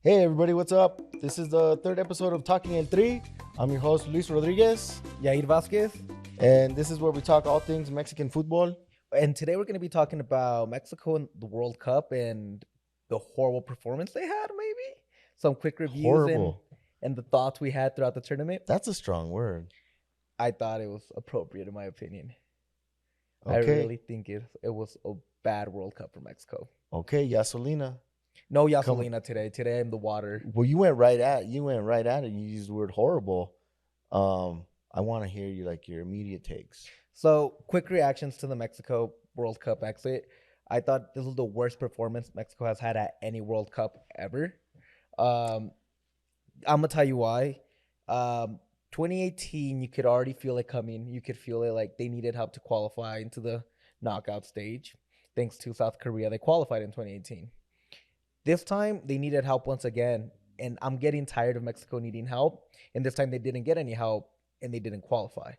Hey everybody, what's up? This is the third episode of Talking El Tri. I'm your host Luis Rodriguez, Yahir Vasquez. and this is where we talk all things Mexican football. And today we're going to be talking about Mexico and the World Cup and the horrible performance they had, maybe. Some quick reviews Horrible. and the thoughts we had throughout the tournament. That's a strong word. I thought it was appropriate, in my opinion. Okay. I really think it was a bad World Cup for Mexico. Okay, Yasolina. No Yasolina today. Today I'm the water. Well, you went right at it. You used the word horrible. I want to hear your immediate takes. So, quick reactions to the Mexico World Cup exit. I thought this was the worst performance Mexico has had at any World Cup ever. I'm gonna tell you why. 2018, you could already feel it coming. You could feel it like they needed help to qualify into the knockout stage. Thanks to South Korea, they qualified in 2018. This time, they needed help once again, and I'm getting tired of Mexico needing help. And this time, they didn't get any help, and they didn't qualify.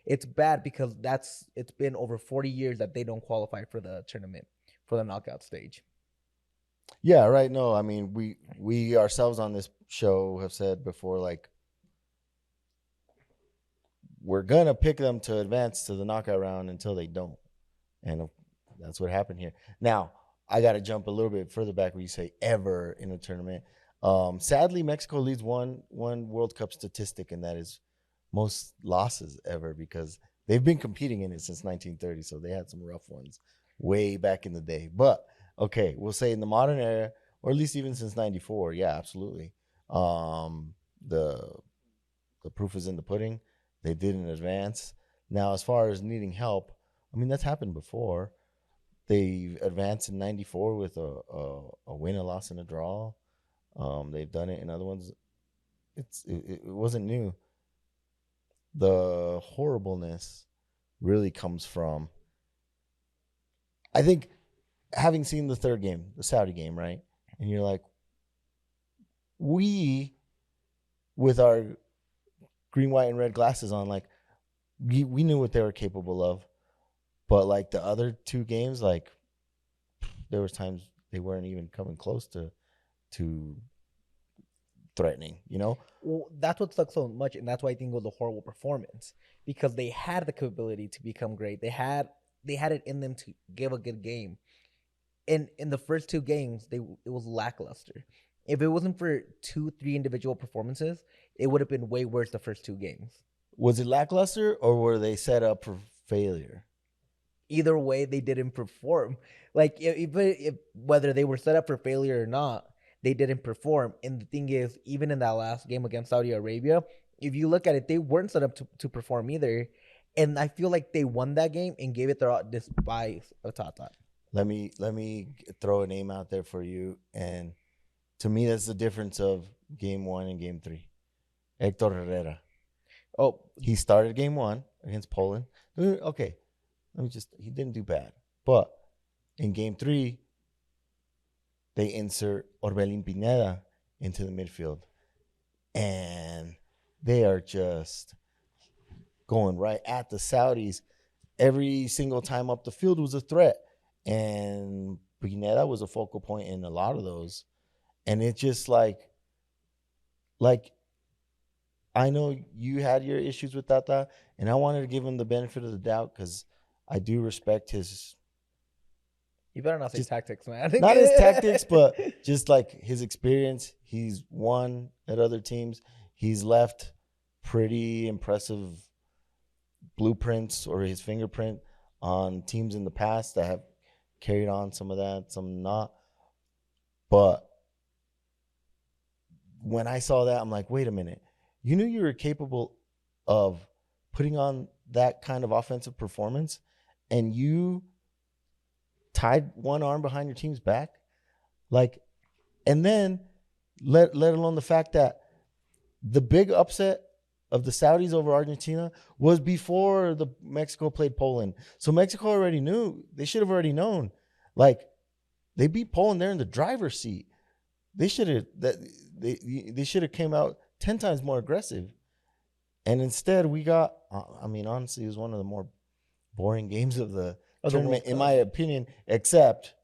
It's bad because it's been over 40 years that they don't qualify for the tournament, for the knockout stage. Yeah, right. No, I mean we ourselves on this show have said before, like, we're gonna pick them to advance to the knockout round until they don't, and that's what happened here. Now I got to jump a little bit further back where you say ever in a tournament. Sadly, Mexico leads one World Cup statistic, and that is most losses ever, because they've been competing in it since 1930, so they had some rough ones way back in the day. But okay, we'll say in the modern era, or at least even since 94, yeah, absolutely. The proof is in the pudding. They didn't advance. Now, as far as needing help, I mean, that's happened before. They advanced in 94 with a win, a loss, and a draw. They've done it in other ones. It wasn't new. The horribleness really comes from, I think, having seen the third game, the Saudi game, right? And you're like, we, with our green, white, and red glasses on, like, we knew what they were capable of. But like the other two games, like, there was times they weren't even coming close to threatening, you know? Well, that's what sucks so much, and that's why I think it was a horrible performance, because they had the capability to become great. They had it in them to give a good game. And in the first two games, it was lackluster. If it wasn't for 2-3 individual performances, it would have been way worse the first two games. Was it lackluster, or were they set up for failure? Either way, they didn't perform. Like, if whether they were set up for failure or not, they didn't perform. And the thing is, even in that last game against Saudi Arabia, if you look at it, they weren't set up to perform either. And I feel like they won that game and gave it their all despite of Tata. Let me throw a name out there for you, and to me, that's the difference of game 1 and game 3. Hector Herrera. Oh, He started game 1 against Poland. Okay, he didn't do bad. But in game 3, they insert Orbelín Pineda into the midfield. And they are just going right at the Saudis. Every single time up the field was a threat. And Pineda was a focal point in a lot of those. And it's just like I know you had your issues with Tata, and I wanted to give him the benefit of the doubt because I do respect his. You better not say tactics, man. Not his tactics, but just like his experience. He's won at other teams. He's left pretty impressive blueprints or his fingerprint on teams in the past that have carried on some of that, some not. But when I saw that, I'm like, wait a minute. You knew you were capable of putting on that kind of offensive performance, and you tied one arm behind your team's back, like, and then let alone the fact that the big upset of the Saudis over Argentina was before the Mexico played Poland. So Mexico already knew. They should have already known. Like, they beat Poland. They're in the driver's seat. They should have came out 10 times more aggressive. And instead we got, I mean, honestly, it was one of the more boring games of the tournament, in my opinion, except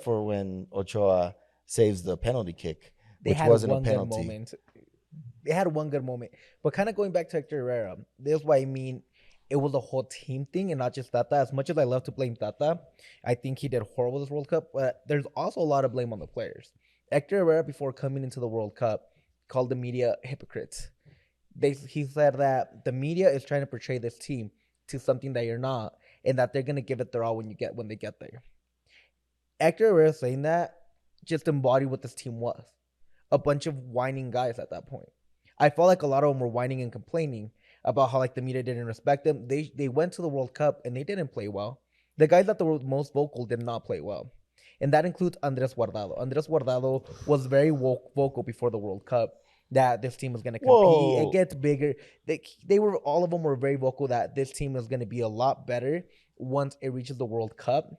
for when Ochoa saves the penalty kick. They which had wasn't a one good penalty. moment. They had one good moment. But kind of going back to Hector Herrera, this is why I mean it was a whole team thing and not just Tata. As much as I love to blame Tata, I think he did horrible this World Cup. But there's also a lot of blame on the players. Hector Herrera, before coming into the World Cup, called the media hypocrites. He said that the media is trying to portray this team to something that you're not, and that they're gonna give it their all when they get there. Hector Herrera saying that just embodied what this team was. A bunch of whining guys at that point. I felt like a lot of them were whining and complaining about how like the media didn't respect them. They went to the World Cup and they didn't play well. The guys that were most vocal did not play well. And that includes Andres Guardado. Andres Guardado was very vocal before the World Cup that this team was going to compete. It Whoa. gets bigger. They were all of them were very vocal that this team is going to be a lot better once it reaches the World Cup.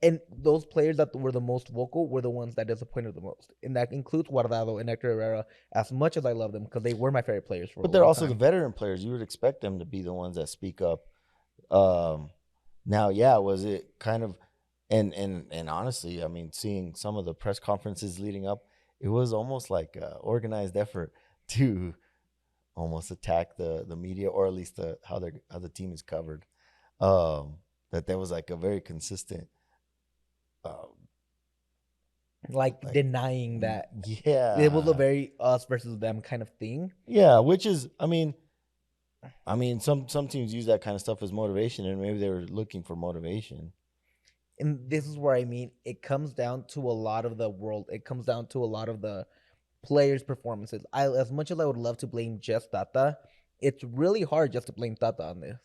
And those players that were the most vocal were the ones that disappointed the most. And that includes Guardado and Hector Herrera, as much as I love them, because they were my favorite players for a But they're long also the time. veteran players. You would expect them to be the ones that speak up. Um, Now, yeah, was it kind of, and honestly, I mean, seeing some of the press conferences leading up, it was almost like an organized effort to almost attack the media, or at least how the team is covered. That there was like a very consistent, uh, Like like denying that it was a yeah, very us versus them kind of thing. yeah, which is, I mean, some teams use that kind of stuff as motivation, and maybe they were looking for motivation. And this is where I mean it comes down to a lot of the world. It comes down to a lot of the players' performances. As much as I would love to blame just Tata, it's really hard just to blame Tata on this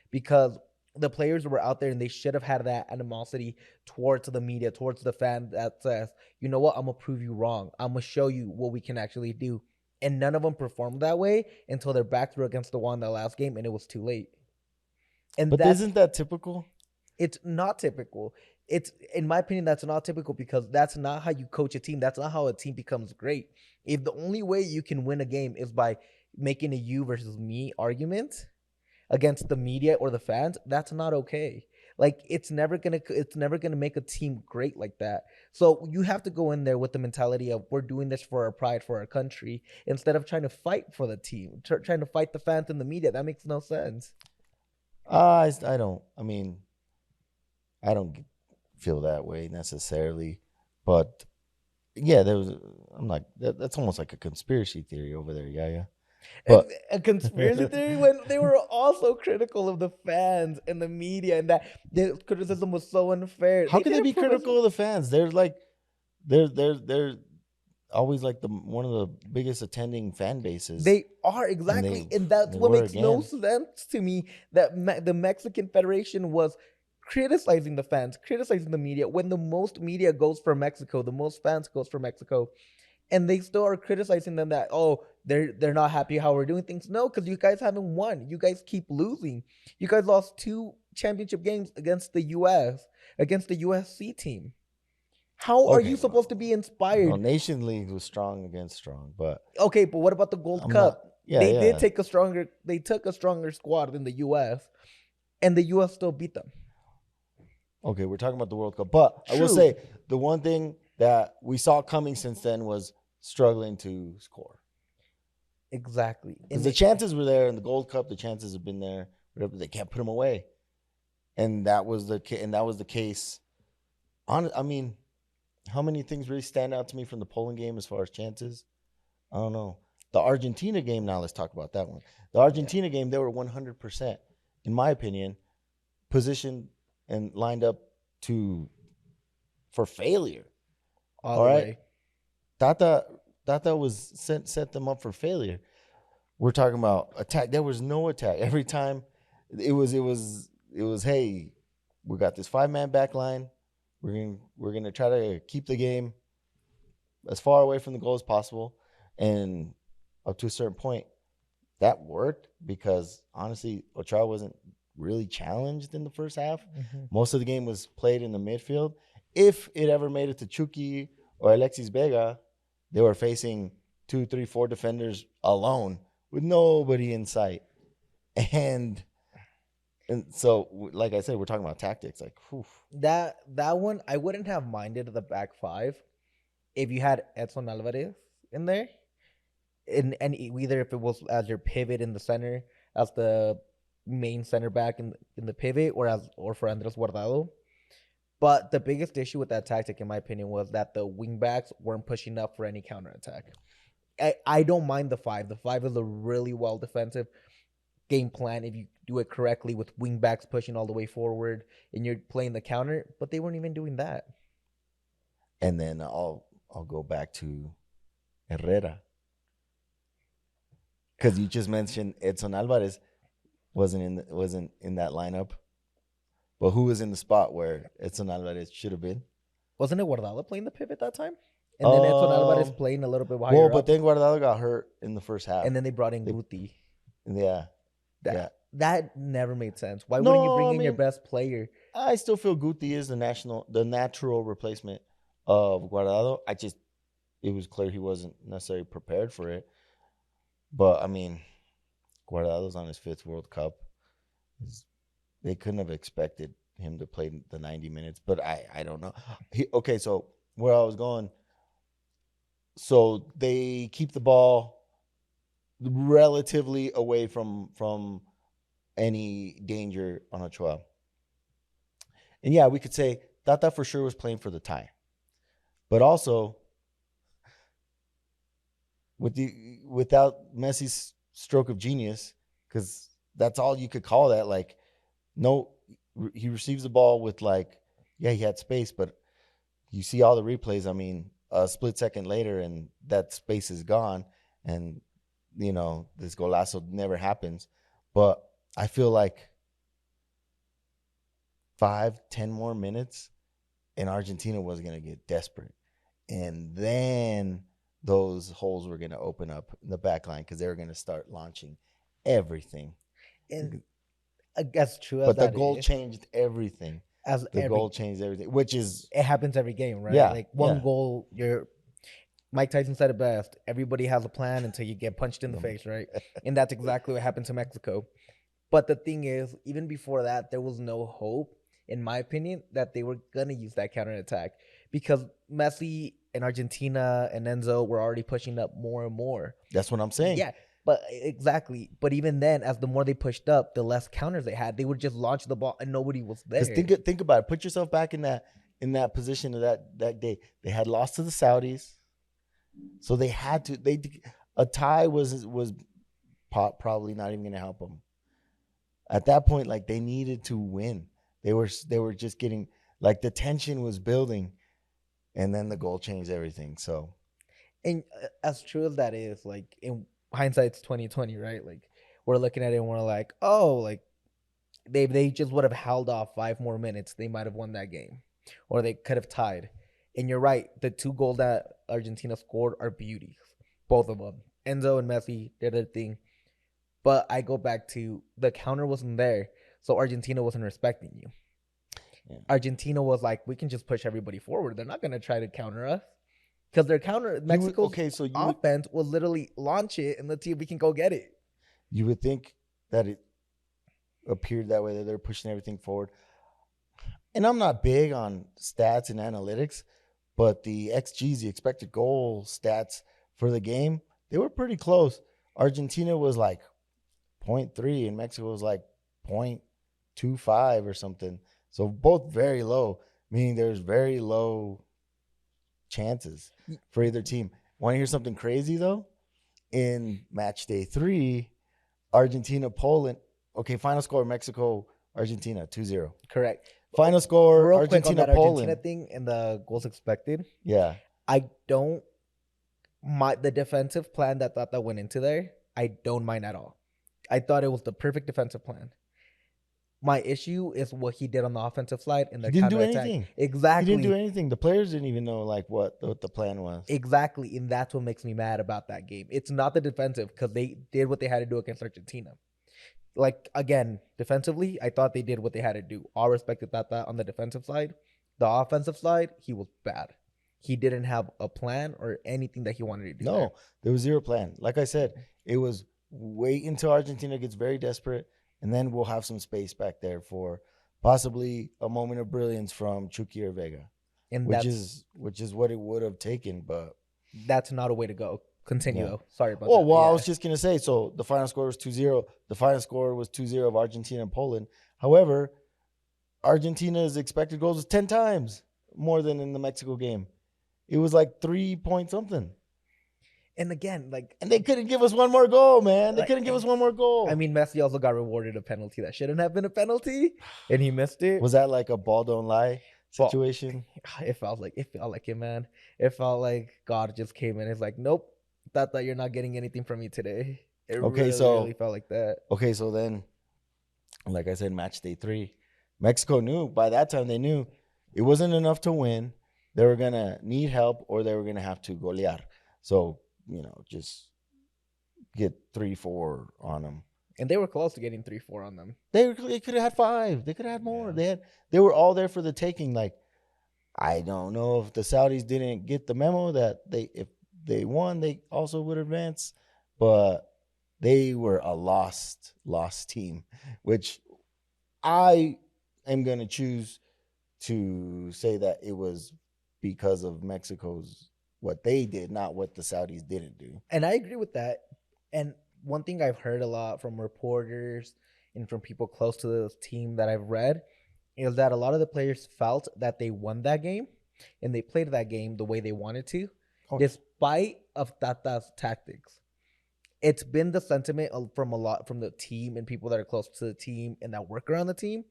because the players were out there and they should have had that animosity towards the media, towards the fan that says, you know what, I'm gonna prove you wrong. I'm gonna show you what we can actually do. And none of them performed that way until their backs were against the wall in the last game, and it was too late. And But that's isn't that typical? it's not typical. It's in my opinion that's not typical because that's not how you coach a team. That's not how a team becomes great. If the only way you can win a game is by making a you versus me argument against the media or the fans, that's not okay. Like it's never gonna make a team great like that. So you have to go in there with the mentality of we're doing this for our pride, for our country, instead of trying to fight for the team, trying to fight the fans and the media. That makes no sense. I don't. I don't feel that way necessarily, but yeah, there was. I'm like that's almost like a conspiracy theory over there. Yeah, yeah. And But a conspiracy theory when they were also critical of the fans and the media and that the criticism was so unfair. how They can they didn't be prove us. critical of the fans? They're like, they're always like the one of the biggest attending fan bases, They are and exactly, and that's they what were makes no again. sense to me. That the Mexican Federation was criticizing the fans, criticizing the media when the most media goes for Mexico, the most fans goes for Mexico, and they still are criticizing them that they're not happy how we're doing things. No, because you guys haven't won. You guys keep losing. You guys lost two championship games against the U.S. against the USC team. How are Okay, you supposed to be well, inspired? Nation League was strong against strong, but Okay, but what about the Gold I'm not. Cup? Yeah, yeah. They took a stronger squad than the US and the US still beat them. Okay, we're talking about the World Cup, but I will True. say the one thing that we saw coming since then was struggling to score, Exactly. because the chances were there in the Gold Cup. The chances have been there, whatever. They can't put them away, and that was the case. I mean, how many things really stand out to me from the Poland game as far as chances? I don't know. The Argentina game. Now let's talk about that one. The Yeah, Argentina game, they were 100%, in my opinion, positioned and lined up to for failure. all All the right, way. Tata Tata was set them up for failure. We're talking about attack. There was no attack. Every time it was hey, we got this 5-man back line. We're gonna try to keep the game as far away from the goal as possible. And up to a certain point, that worked because honestly, Ochoa wasn't really challenged in the first half. Mhm. Most of the game was played in the midfield. If it ever made it to Chucky or Alexis Vega, they were facing 2, 3, 4 defenders alone with nobody in sight. And and so, like I said, we're talking about tactics. Like, whew. That one I wouldn't have minded the back five if you had Edson Alvarez in there. And either if it was as your pivot in the center, as the main center back in the pivot, or for Andres Guardado. But the biggest issue with that tactic, in my opinion, was that the wingbacks weren't pushing up for any counterattack. I don't mind the five. The five is a really well defensive game plan if you do it correctly with wingbacks pushing all the way forward and you're playing the counter, but they weren't even doing that. And then I'll go back to Herrera, because you just mentioned Edson Alvarez wasn't in that lineup, but who was in the spot where Edson Alvarez should have been? Wasn't it Guardado playing the pivot that time? And then Edson Alvarez playing a little bit higher Well, but up. then Guardado got hurt in the first half. And then they brought in Guti. Yeah. That never made sense. Why wouldn't you bring in your best player? I still feel Guti is the natural replacement of Guardado. It was clear he wasn't necessarily prepared for it. But, I mean, Guardado's on his 5th World Cup. They couldn't have expected him to play the 90 minutes. But I don't know. Okay, so where I was going. So they keep the ball relatively away from any danger on Ochoa. And yeah, we could say Tata for sure was playing for the tie. But also, without Messi's stroke of genius, because that's all you could call that. Like, no, he receives the ball with he had space, but you see all the replays. I mean, a split second later, and that space is gone, and this golazo never happens. But I feel like 5-10 more minutes, and Argentina was gonna get desperate, and then those holes were gonna open up in the back line because they were gonna start launching everything. And that's true. But the goal changed everything. Goal changed everything, which is it happens every game, right? Yeah, like one goal. Mike Tyson said it best. Everybody has a plan until you get punched in the face, right? And that's exactly what happened to Mexico. But the thing is, even before that, there was no hope, in my opinion, that they were gonna use that counterattack because Messi and Argentina and Enzo were already pushing up more and more. That's what I'm saying. Yeah. But exactly. But even then, as the more they pushed up, the less counters they had. They would just launch the ball and nobody was there. Because think about it. Put yourself back in that position of that day. They had lost to the Saudis, so they had to. A tie was probably not even going to help them. At that point, they needed to win. They were just getting the tension was building, and then the goal changed everything. So, and as true as that is, in hindsight's 2020, right? We're looking at it and we're like, oh, they just would have held off 5 more minutes, they might have won that game, or they could have tied. And you're right, the 2 goals that Argentina scored are beauties, both of them. Enzo and Messi did their thing, but I go back to the counter wasn't there, so Argentina wasn't respecting you. Yeah. Argentina was like, we can just push everybody forward. They're not going to try to counter us. Because their counter, Mexico's offense will literally launch it and let's see if we can go get it. You would think that it appeared that way, that they're pushing everything forward. And I'm not big on stats and analytics, but the XGs, the expected goal stats for the game, they were pretty close. Argentina was 0.3 and Mexico was 0.25 or something. So both very low, meaning there's very low chances for either team. Want to hear something crazy though? In match day 3, Argentina, Poland. Okay, final score Mexico, Argentina 2-0. Correct. Final score real Argentina, quick on that Poland. Argentina thing and the goals expected. Yeah. The defensive plan that went into there, I don't mind at all. I thought it was the perfect defensive plan. My issue is what he did on the offensive side and the He didn't do counterattack. anything. Exactly. He didn't do anything. The players didn't even know what the plan was. Exactly, and that's what makes me mad about that game. It's not the defensive because they did what they had to do against Argentina. Again, defensively, I thought they did what they had to do. All respected that on the defensive side. The offensive side, he was bad. He didn't have a plan or anything that he wanted to do. No, there was zero plan. Like I said, it was wait until Argentina gets very desperate, and then we'll have some space back there for possibly a moment of brilliance from Chucky or Vega, and which is what it would have taken. But that's not a way to go. Continue Yeah. though. Sorry about Oh, that. well, I Yeah. was just going to say, so the final score was 2-0. The final score was 2-0 of Argentina and Poland. However, Argentina's expected goals was 10 times more than in the Mexico game. It was like 3 point something. And again, like, And they couldn't give us one more goal, man. They Like- couldn't give us one more goal. I mean, Messi also got rewarded a penalty that shouldn't have been a penalty, and he missed it. Was that like a ball don't lie Well, situation? It felt like it, man. It felt like God just came in. It's like, nope, thought that you're not getting anything from me today. It Okay, so- really felt like that. Okay, so then, like I said, match day 3, Mexico knew, by that time they knew it wasn't enough to win. They were going to need help or they were going to have to golear. So, just get 3-4 on them. And they were close to getting 3-4 on them. They could have had 5. They could have had more. Yeah. They were all there for the taking. Like, I don't know if the Saudis didn't get the memo that if they won, they also would advance, but they were a lost team, which I am going to choose to say that it was because of Mexico's what they did, not what the Saudis didn't do. And I agree with that. And one thing I've heard a lot from reporters and from people close to the team that I've read is that a lot of the players felt that they won that game and they played that game the way they wanted to, despite of Tata's tactics. It's been the sentiment from the team and people that are close to the team and that work around the team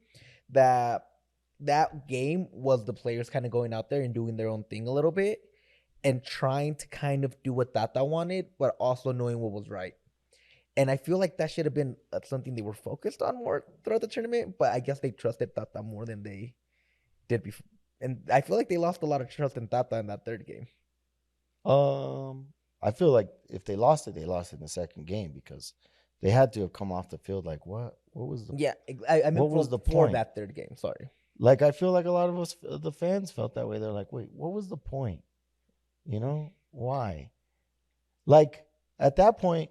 that game was the players kind of going out there and doing their own thing a little bit and trying to kind of do what Tata wanted, but also knowing what was right. And I feel like that should have been something they were focused on more throughout the tournament, but I guess they trusted Tata more than they did before. And I feel like they lost a lot of trust in Tata in that third game. I feel like if they lost it in the second game because they had to have come off the field like, what was the I mean, what was the for point? that third game? Sorry. Like, I feel like a lot of us, the fans, felt that way. They're like, wait, what was the point? Why? Like, at that point,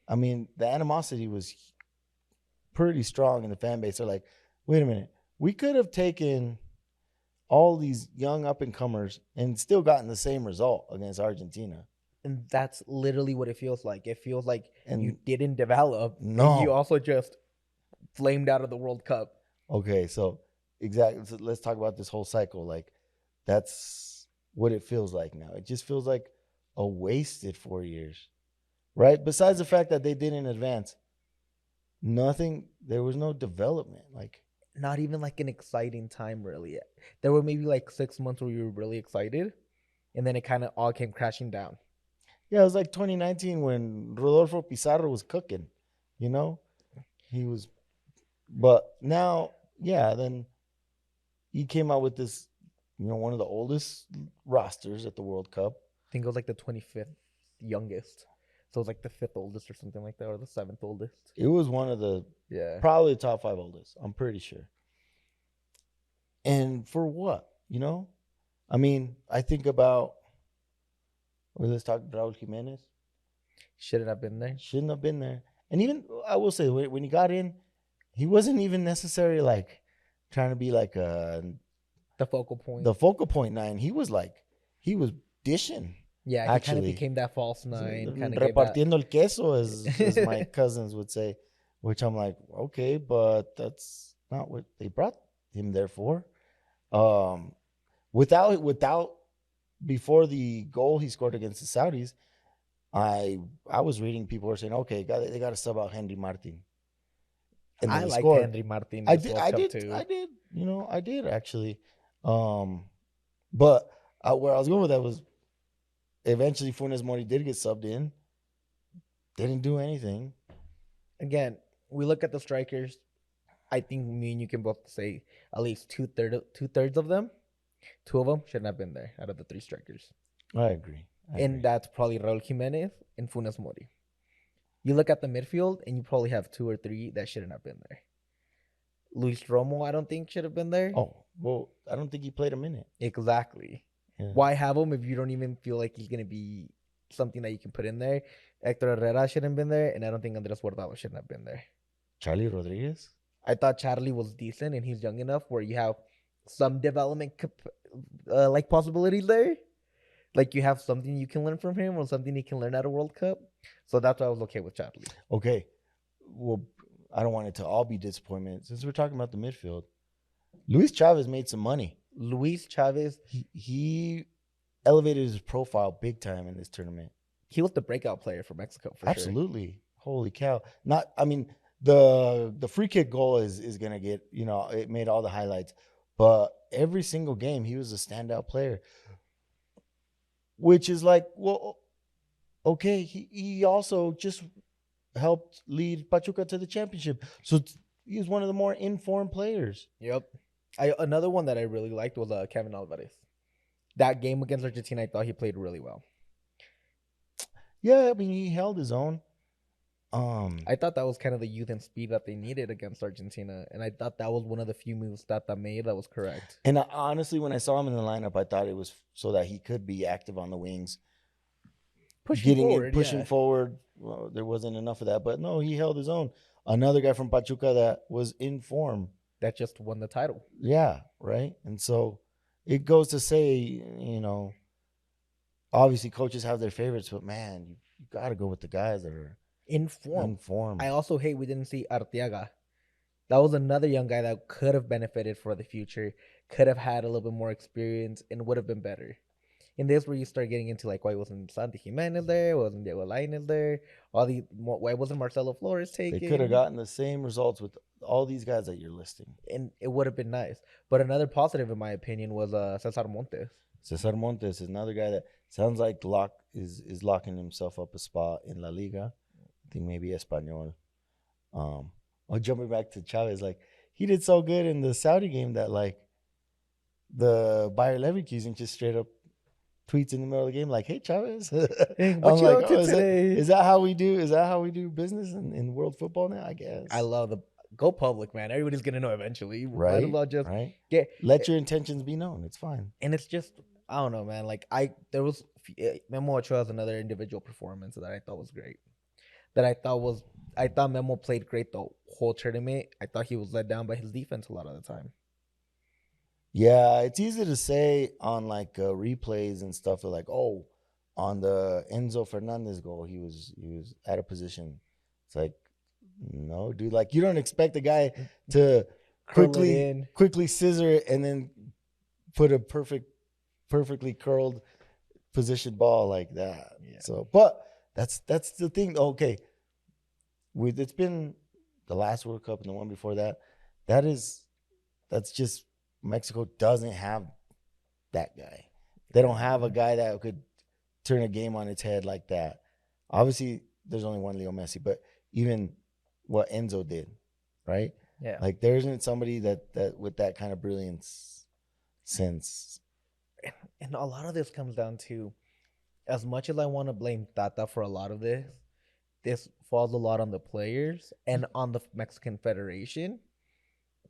I mean, the animosity was pretty strong in the fan base. They're like, wait a minute. We could have taken all these young up-and-comers and still gotten the same result against Argentina. And that's literally what it feels like. It feels like And you didn't develop. No. And you also just flamed out of the World Cup. Okay, so exactly. So let's talk about this whole cycle. Like, that's what it feels like now. It just feels like a wasted 4 years, right? Besides the fact that they didn't advance, there was no development. Like, not even like an exciting time, really. There were maybe like 6 months where you were really excited, and then it kind of all came crashing down. Yeah, it was like 2019 when Rodolfo Pizarro was cooking, he was, but now, then he came out with this, one of the oldest rosters at the World Cup. I think it was like the 25th youngest. So it was like the 5th oldest or something like that, or the 7th oldest. It was one of the, probably the top 5 oldest, I'm pretty sure. And for what, I mean, I think about, let's talk Raul Jimenez. Shouldn't have been there. Shouldn't have been there. And even, I will say, when he got in, he wasn't even necessarily like trying to be like the focal point. The focal point 9. He was dishing. Yeah, he kind of became that false 9. Kind of repartiendo el queso, as my cousins would say, which I'm like, okay, but that's not what they brought him there for. Without before the goal he scored against the Saudis, I was reading people were saying, okay, they got to sub out Henry Martin. And I like Henry Martin. I did actually. But where I was going with that was, eventually Funes Mori did get subbed in. Didn't do anything. Again, we look at the strikers. I think me and you can both say at least two-thirds of them. 2 of them shouldn't have been there out of the 3 strikers. I agree. And that's probably Raul Jimenez and Funes Mori. You look at the midfield, and you probably have 2 or 3 that shouldn't have been there. Luis Romo, I don't think should have been there. Oh, well, I don't think he played a minute. Exactly. Yeah. Why have him if you don't even feel like he's going to be something that you can put in there? Hector Herrera shouldn't have been there, and I don't think Andres Guardado shouldn't have been there. Charlie Rodriguez? I thought Charlie was decent, and he's young enough where you have some development possibilities there. Like you have something you can learn from him or something he can learn at a World Cup. So that's why I was okay with Chadley. Okay, well, I don't want it to all be disappointment. Since we're talking about the midfield, Luis Chavez made some money. Luis Chavez, He elevated his profile big time in this tournament. he was the breakout player for Mexico for sure. Absolutely. Holy cow. Not I mean the free kick goal is gonna get, it made all the highlights. But every single game he was a standout player. Which is like, well, okay, he also just helped lead Pachuca to the championship. So he's one of the more informed players. Yep. Another one that I really liked was Kevin Alvarez. That game against Argentina, I thought he played really well. Yeah, I mean, he held his own. I thought that was kind of the youth and speed that they needed against Argentina, and I thought that was one of the few moves that made that was correct. And honestly, when I saw him in the lineup, I thought it was so that he could be active on the wings, pushing forward. Well, there wasn't enough of that, but no, he held his own. Another guy from Pachuca that was in form, that just won the title. Yeah, right. And so it goes to say, obviously coaches have their favorites, but man, you got to go with the guys that are in form. I also hate we didn't see Arteaga. That was another young guy that could have benefited for the future, could have had a little bit more experience, and would have been better. And this where you start getting into like, why wasn't Santi Jimenez there? Wasn't Diego Lainez there? Why wasn't Marcelo Flores taken? They could have gotten the same results with all these guys that you're listing, and it would have been nice. But another positive, in my opinion, was Cesar Montes. Cesar Montes is another guy that sounds like is locking himself up a spot in La Liga. I think maybe Espanol. Jumping back to Chavez, like he did so good in the Saudi game that like the Bayer Leverkusen just straight up tweets in the middle of the game like, "Hey Chavez, hey, what you up to today? Is that how we do? Is that how we do business in world football now? I guess." I love the go public, man. Everybody's gonna know eventually. Right? Might as well just let your intentions be known. It's fine. And it's just I don't know, man. Like there was Memo Ochoa's another individual performance that I thought was great. I thought Memo played great the whole tournament. I thought he was let down by his defense a lot of the time. Yeah, it's easy to say on like replays and stuff. They're like, oh, on the Enzo Fernandez goal, he was out of position. It's like, no, dude. Like you don't expect a guy to quickly scissor it and then put a perfectly curled position ball like that. Yeah. So, but that's the thing. Okay, it's been the last World Cup and the one before that. That's just. Mexico doesn't have that guy. They don't have a guy that could turn a game on its head like that. Obviously, there's only one Leo Messi, but even what Enzo did, right? Yeah. Like there isn't somebody that with that kind of brilliance since. And a lot of this comes down to, as much as I want to blame Tata for a lot of this falls a lot on the players and on the Mexican Federation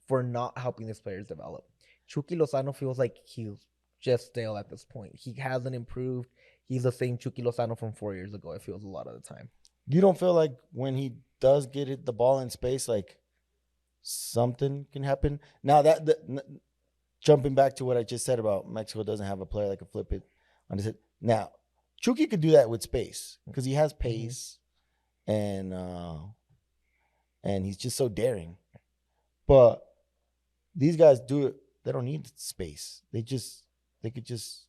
for not helping these players develop. Chucky Lozano feels like he's just stale at this point. He hasn't improved. He's the same Chucky Lozano from 4 years ago, it feels a lot of the time. You don't feel like when he does get the ball in space, like something can happen? Now, jumping back to what I just said about Mexico doesn't have a player that can flip it on his head. Now, Chucky could do that with space because he has pace and he's just so daring. But these guys do it. They don't need space. They could just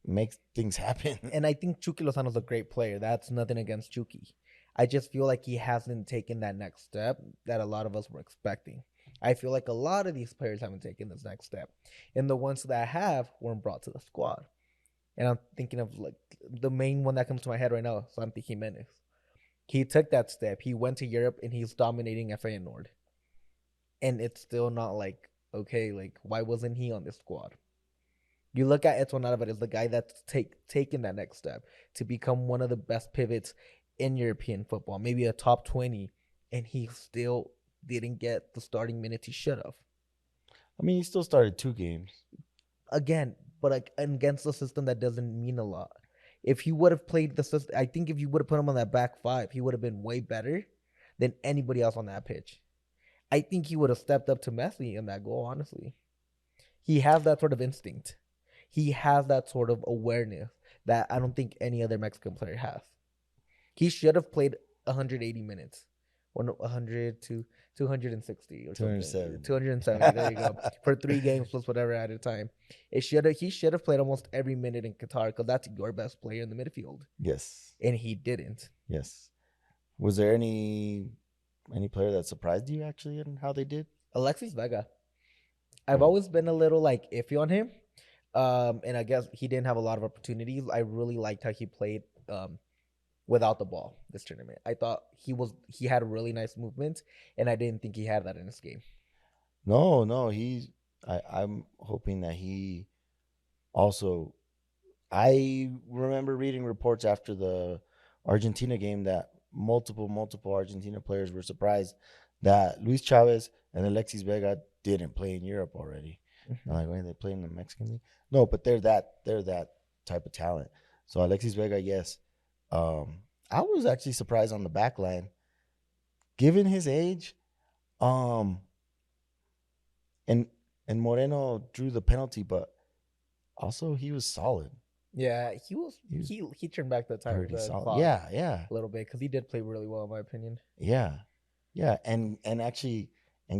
make things happen. And I think Chucky Lozano's a great player. That's nothing against Chucky. I just feel like he hasn't taken that next step that a lot of us were expecting. I feel like a lot of these players haven't taken this next step. And the ones that have weren't brought to the squad. And I'm thinking of like the main one that comes to my head right now, Santi Jimenez. He took that step. He went to Europe and he's dominating Feyenoord. And it's still not like, okay, like, why wasn't he on this squad? You look at Edson Alvarez, the guy that's taken that next step to become one of the best pivots in European football, maybe a top 20, and he still didn't get the starting minutes he should have. I mean, he still started 2 games. Again, but like against the system, that doesn't mean a lot. If he would have played the system, I think if you would have put him on that back 5, he would have been way better than anybody else on that pitch. I think he would have stepped up to Messi in that goal, honestly. He has that sort of instinct. he has that sort of awareness that I don't think any other Mexican player has. He should have played 180 minutes, 100 to 260 or something, 270. 270. There you go, for 3 games plus whatever at a time. He should have played almost every minute in Qatar because that's your best player in the midfield, Yes. and he didn't. Yes. Was there any player that surprised you actually in how they did? Alexis Vega. I've always been a little like iffy on him. And I guess he didn't have a lot of opportunities. I really liked how he played without the ball this tournament. I thought he had really nice movement, and I didn't think he had that in this game. No, I'm hoping that he also. I remember reading reports after the Argentina game that multiple Argentina players were surprised that Luis Chavez and Alexis Vega didn't play in Europe already. I'm like, wait, they play in the Mexican league? No, but they're that type of talent. So Alexis Vega, yes. I was actually surprised on the back line, given his age. And Moreno drew the penalty, but also he was solid. Yeah, he turned back the time Pretty solid. Yeah. a little bit because he did play really well in my opinion. Yeah, and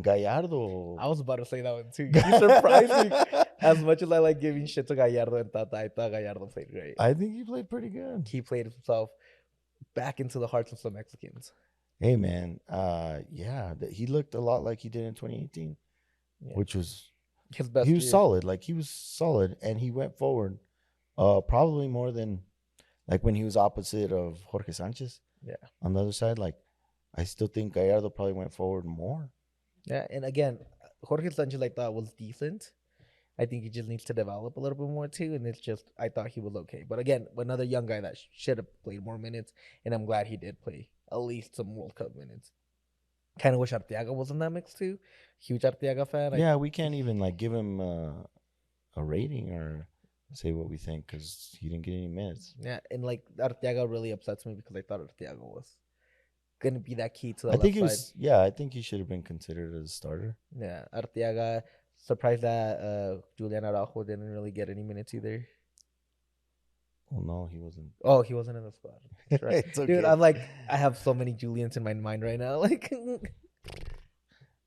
Gallardo. I was about to say that one too. He surprised me. As much as I like giving shit to Gallardo and Tata, I thought Gallardo played great. I think he played pretty good. He played himself back into the hearts of some Mexicans. Hey man, he looked a lot like he did in 2018, which was his best. He was solid. Like he was solid, and he went forward. Probably more than like when he was opposite of Jorge Sanchez. Yeah. On the other side, like I still think Gallardo probably went forward more. Yeah, and again, Jorge Sanchez I thought was decent. I think he just needs to develop a little bit more too, and I thought he was okay. But again, another young guy that should have played more minutes, and I'm glad he did play at least some World Cup minutes. Kind of wish Arteaga was in that mix too. Huge Arteaga fan. Yeah, we can't even like give him a rating or say what we think because he didn't get any minutes. Yeah, and like Arteaga really upsets me because I thought Arteaga was gonna be that key to the I think left side. I think he should have been considered as a starter. Yeah, Arteaga. Surprised that Julian Araujo didn't really get any minutes either. Well, no, he wasn't. Oh, he wasn't in the squad. That's right. Okay. Dude, I'm like, I have so many Julians in my mind right now. Like,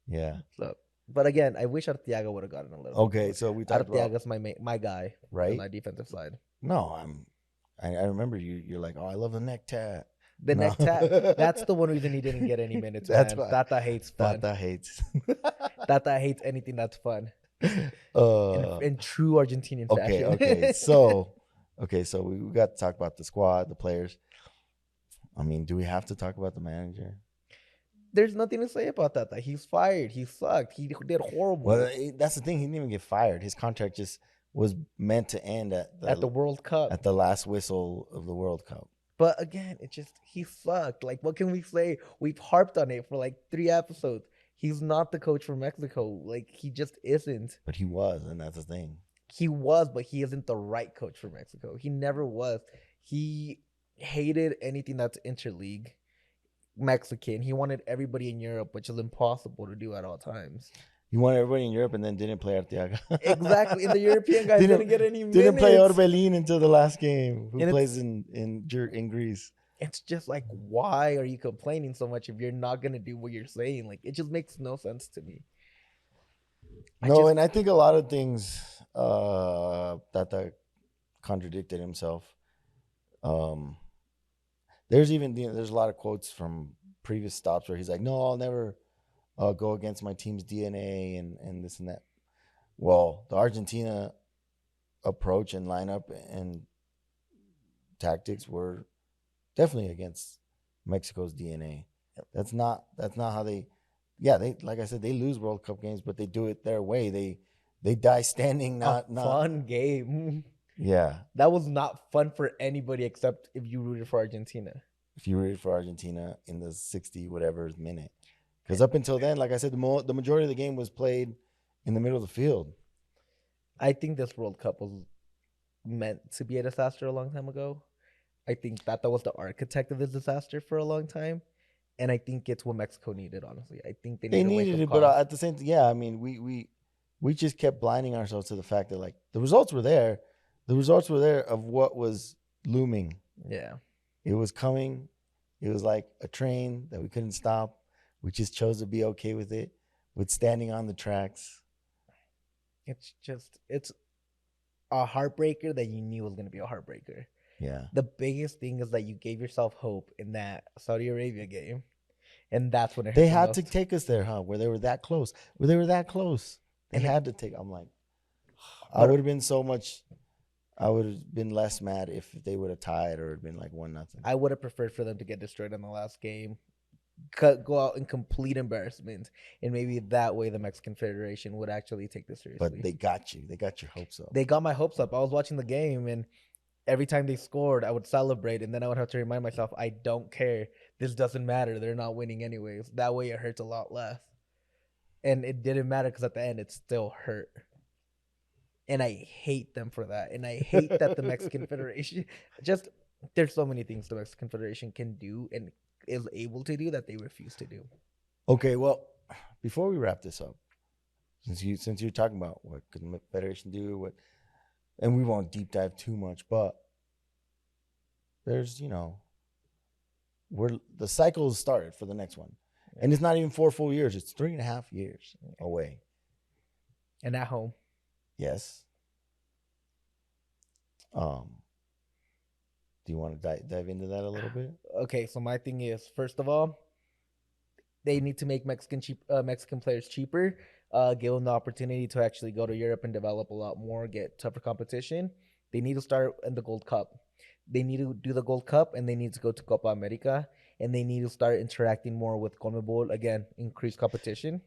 yeah. So, but again, I wish Arteaga would have gotten a little. Okay, so we talked Arteaga's my guy, right? On my defensive side. No, I remember you. You're like, oh, I love the neck tat. The neck tat. That's the one reason he didn't get any minutes. That's man. Tata hates fun. Tata hates. Tata hates anything that's fun. In true Argentinian fashion. Okay. So we got to talk about the squad, the players. I mean, do we have to talk about the manager? There's nothing to say about that. He's fired. He sucked. He did horrible. Well, that's the thing. He didn't even get fired. His contract just was meant to end at the World Cup. At the last whistle of the World Cup. But again, he sucked. Like, what can we say? We've harped on it for like 3 episodes. He's not the coach for Mexico. Like, he just isn't. But he was, and that's the thing. He was, but he isn't the right coach for Mexico. He never was. He hated anything that's interleague Mexican. He wanted everybody in Europe, which is impossible to do at all times. He wanted everybody in Europe and then didn't play Arteaga. Exactly. And the European guys didn't get any minutes. Didn't play Orbelin until the last game, who plays in Greece. It's just like, why are you complaining so much if you're not going to do what you're saying? Like, it just makes no sense to me. And I think a lot of things that contradicted himself. There's a lot of quotes from previous stops where he's like, no, I'll never go against my team's DNA and this and that. Well, the Argentina approach and lineup and tactics were definitely against Mexico's DNA. That's not how they like I said, they lose World Cup games, but they do it their way. They die standing, not fun game. Yeah. That was not fun for anybody except if you rooted for Argentina. If you rooted for Argentina in the 60 whatever minute. Because up until then, like I said, the majority of the game was played in the middle of the field. I think this World Cup was meant to be a disaster a long time ago. I think that was the architect of this disaster for a long time. And I think it's what Mexico needed, honestly. I think they needed it, but at the same time, I mean, we just kept blinding ourselves to the fact that, like, the results were there. The results were there of what was looming. Yeah. It was coming. It was like a train that we couldn't stop. We just chose to be okay with it, with standing on the tracks. It's a heartbreaker that you knew was going to be a heartbreaker. Yeah. The biggest thing is that you gave yourself hope in that Saudi Arabia game. And that's when it They hurt the had to most. take us there, huh? Where they were that close. Where they were that close. They And it, had to take. I'm like, I would but have been so much. I would have been less mad if they would have tied or been like 1-0. I would have preferred for them to get destroyed in the last game, go out in complete embarrassment, and maybe that way the Mexican Federation would actually take this But seriously. they got you. They got your hopes up. They got my hopes up. I was watching the game, and every time they scored, I would celebrate, and then I would have to remind myself, I don't care. This doesn't matter. They're not winning anyways. That way, it hurts a lot less. And it didn't matter because at the end, it still hurt. And I hate them for that. And I hate that the Mexican Federation just there's so many things the Mexican Federation can do and is able to do that they refuse to do. Okay, well, before we wrap this up, since you're talking about what could the Federation do, what, and we won't deep dive too much, but there's we're the cycle has started for the next one, and it's not even 4 full years; it's 3.5 years away. And at home, Yes. Do you want to dive into that a little bit? okay. So my thing is, first of all, they need to make Mexican players cheaper. Give them the opportunity to actually go to Europe and develop a lot more, get tougher competition. They need to start in the Gold Cup. They need to do the Gold Cup, and they need to go to Copa America, and they need to start interacting more with CONMEBOL again, increase competition,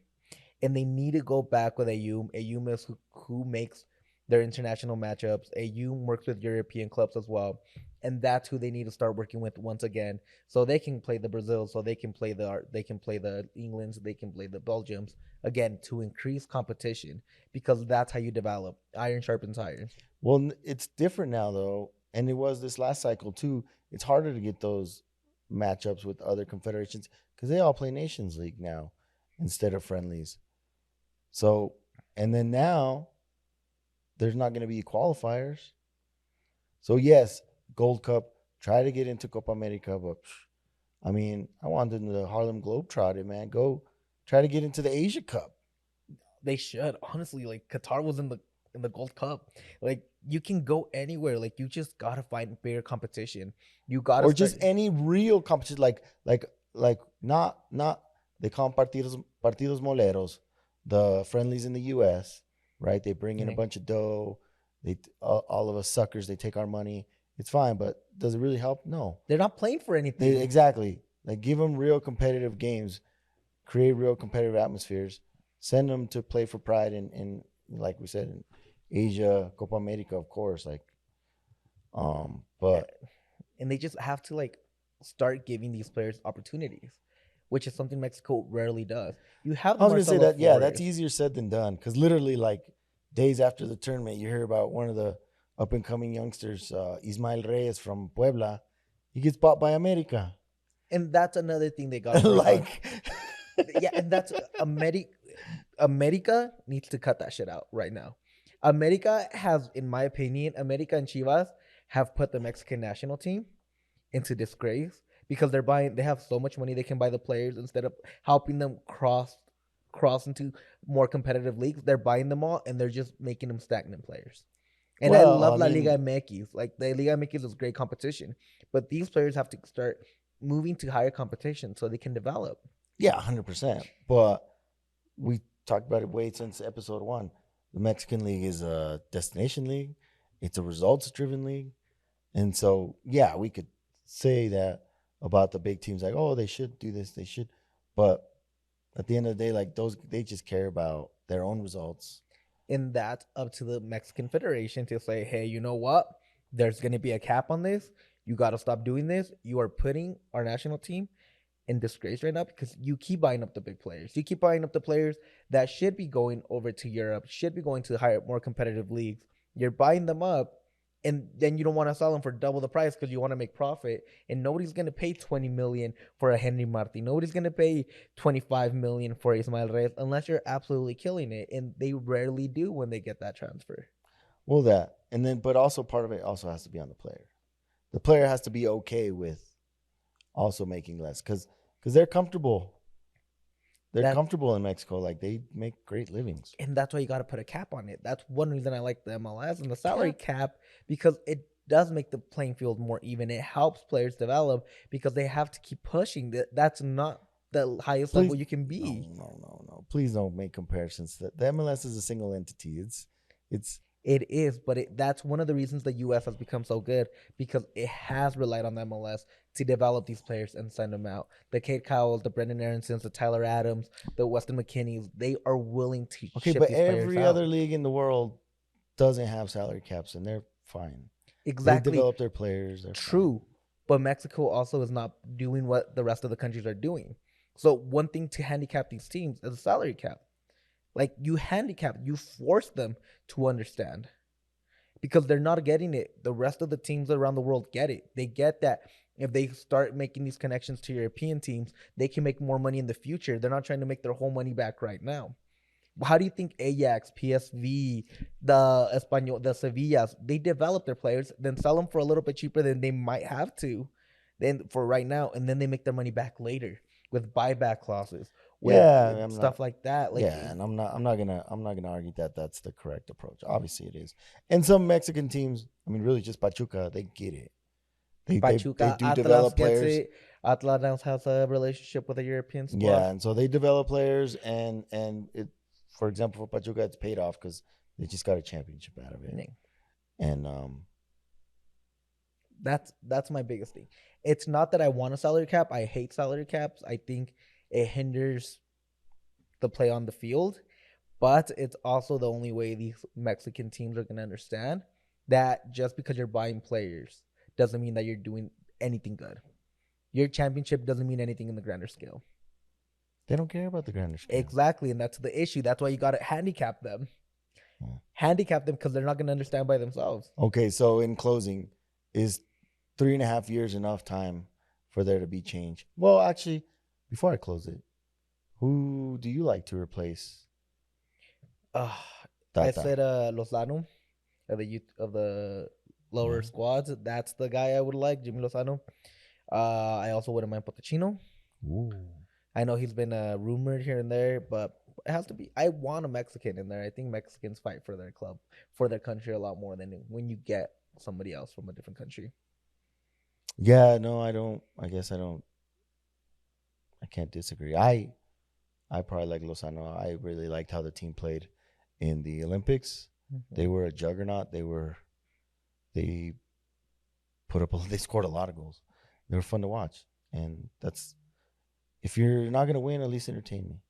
and they need to go back with AUM. AUM is who makes their international matchups. AUM works with European clubs as well, and that's who they need to start working with once again, so they can play the Brazil, so they can play the Englands, they can play the Belgiums again to increase competition because that's how you develop. Iron sharpens iron. Well, it's different now though, and it was this last cycle too. It's harder to get those matchups with other confederations because they all play Nations League now instead of friendlies. So, and then now there's not going to be qualifiers. So yes, Gold Cup, try to get into Copa America, but I mean, I wanted the Harlem Globetrotter, man. Go try to get into the Asia Cup. They should honestly, like Qatar was in the Gold Cup. Like you can go anywhere. Like you just gotta find bigger competition. You gotta Or start. just any real competition, like not they call them partidos moleros, the friendlies in the U.S. Right? They bring in a Yeah. bunch of dough. They all of us suckers. They take our money. It's fine, but does it really help? No. They're not playing for They anything. exactly like give them real competitive games, create real competitive atmospheres, send them to play for pride in like we said in Asia, Copa America, of course. Like, Yeah. but And they just have to like start giving these players opportunities, which is something Mexico rarely does. You have I the was gonna say Marcelo that yeah, that's Flores. easier said than done because literally like days after the tournament, you hear about one of the up and coming youngsters, Ismael Reyes from Puebla. He gets bought by America. And that's another thing they gotta work on. Like, Yeah, and that's America needs to cut that shit out right now. America has, in my opinion, America and Chivas have put the Mexican national team into disgrace because they have so much money they can buy the players instead of helping them cross into more competitive leagues. They're buying them all and they're just making them stagnant players. And I well, love I La Liga mean, MX. Like the Liga MX is great competition, but these players have to start moving to higher competition so they can develop. yeah, 100%. But we talked about it way since episode one. The Mexican League is a destination league. It's a results driven league. And so, yeah, we could say that about the big teams, like, oh, they should do this, they should. But at the end of the day, like those, they just care about their own results. And that's up to the Mexican Federation to say, hey, you know what? There's going to be a cap on this. You got to stop doing this. You are putting our national team in disgrace right now because you keep buying up the big players. You keep buying up the players that should be going over to Europe, should be going to higher, more competitive leagues. You're buying them up, and then you don't want to sell them for double the price because you want to make profit. And nobody's gonna pay 20 million for a Henry Martin. Nobody's gonna pay 25 million for Ismael Reyes unless you're absolutely killing it, and they rarely do when they get that transfer. Well, that, and then, but also part of it also has to be on the player. The player has to be okay with also making less because they're comfortable. They're That comfortable in Mexico. Like they make great livings. and that's why you got to put a cap on it. That's one reason I like the MLS and the salary Cap. cap, because it does make the playing field more even. It helps players develop because they have to keep pushing. That's not the highest Please, level you can no, be. no, no, no. Please don't make comparisons. The MLS is a single entity. It's It is, but that's one of the reasons the U.S. has become so good, because it has relied on the MLS to develop these players and send them out. The Kate Cowles, the Brendan Aaronsons, the Tyler Adams, the Weston McKinneys, they are willing to okay, ship but these players every out. other league in the world doesn't have salary caps, and they're fine. They Exactly. develop their players. They're fine. True, but Mexico also is not doing what the rest of the countries are doing. So one thing to handicap these teams is a salary cap. Like you force them to understand, because they're not getting it. The rest of the teams around the world get it. They get that if they start making these connections to European teams, they can make more money in the future. They're not trying to make their whole money back right now. How do you think Ajax, PSV, the Espanol, the Sevillas, they develop their players, then sell them for a little bit cheaper than they might have to, then for right now, and then they make their money back later with buyback clauses, with Yeah, I'm not. stuff like that. Like, Yeah, and I'm not gonna argue that that's the correct approach. Obviously, it is. And some Mexican teams, I mean, really, just Pachuca, they get it. They Pachuca, do Atlas develop gets players. it. Atlas has a relationship with a European Yeah, squad. and so they develop players, and it, for example, for Pachuca, it's paid off because they just got a championship out of it. And That's my biggest thing. It's not that I want a salary cap. I hate salary caps. I think it hinders the play on the field, but it's also the only way these Mexican teams are going to understand that just because you're buying players doesn't mean that you're doing anything good. Your championship doesn't mean anything in the grander scale. they don't care about the grander scale. Exactly, and that's the issue. That's why you got to handicap them. Yeah. Handicap them because they're not going to understand by themselves. Okay, so in closing, is 3.5 years enough time for there to be change? Well, actually, before I close it, who do you like to replace Uh, I Tata? said Lozano of the of the lower Yeah. squads. That's the guy I would like, Jimmy Lozano. I also wouldn't mind Potachino. Ooh. I know he's been rumored here and there, but it has to be. I want a Mexican in there. I think Mexicans fight for their club, for their country a lot more than when you get somebody else from a different country. Yeah, no, I don't. I guess I don't. I can't disagree. I probably like Lozano. I really liked how the team played in the Olympics. Mm-hmm. They were a juggernaut. They put up. They scored a lot of goals. They were fun to watch, and that's if you're not gonna win, at least entertain me.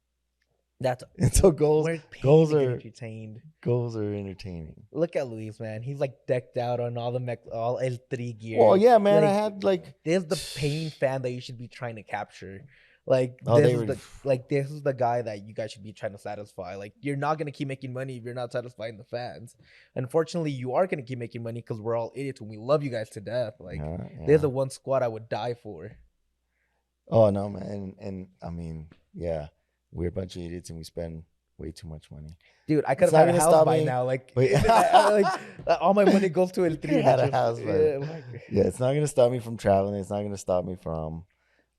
That's And so we're paying goals to get are entertained. goals are entertaining. Look at Luis, man. He's like decked out on all the all L3 gear. Well, yeah, man. I Like, had like this is the pain fan that you should be trying to capture. Like oh, this they is were this is the guy that you guys should be trying to satisfy. Like, you're not gonna keep making money if you're not satisfying the fans. Unfortunately, you are gonna keep making money because we're all idiots and we love you guys to death. Like, there's the one squad I would die for. Oh no, man, and I mean, yeah, we're a bunch of idiots and we spend way too much money. Dude, I could It's have not had a gonna house stop by me. now. Like, But all my money goes to El Tri. had a house, yeah, yeah, it's not gonna stop me from traveling. It's not gonna stop me from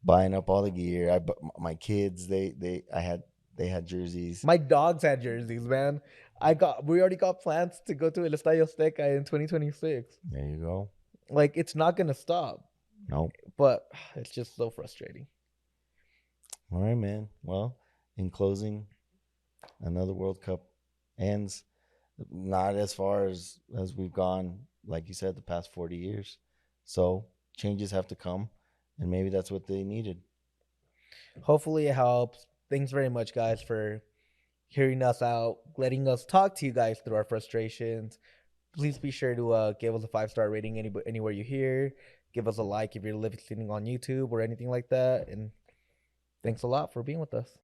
buying up all the gear. My kids, they had jerseys. my dogs had jerseys, man. We already got plans to go to El Estadio Azteca in 2026. There you go. Like, it's not gonna stop. Nope. But it's just so frustrating. All right, man. Well, in closing, another World Cup ends. Not as far as we've gone, like you said, the past 40 years. So changes have to come, and maybe that's what they needed. Hopefully it helps. Thanks very much, guys, for hearing us out, letting us talk to you guys through our frustrations. Please be sure to give us a 5-star rating anywhere you hear. Give us a like if you're listening on YouTube or anything like that. And thanks a lot for being with us.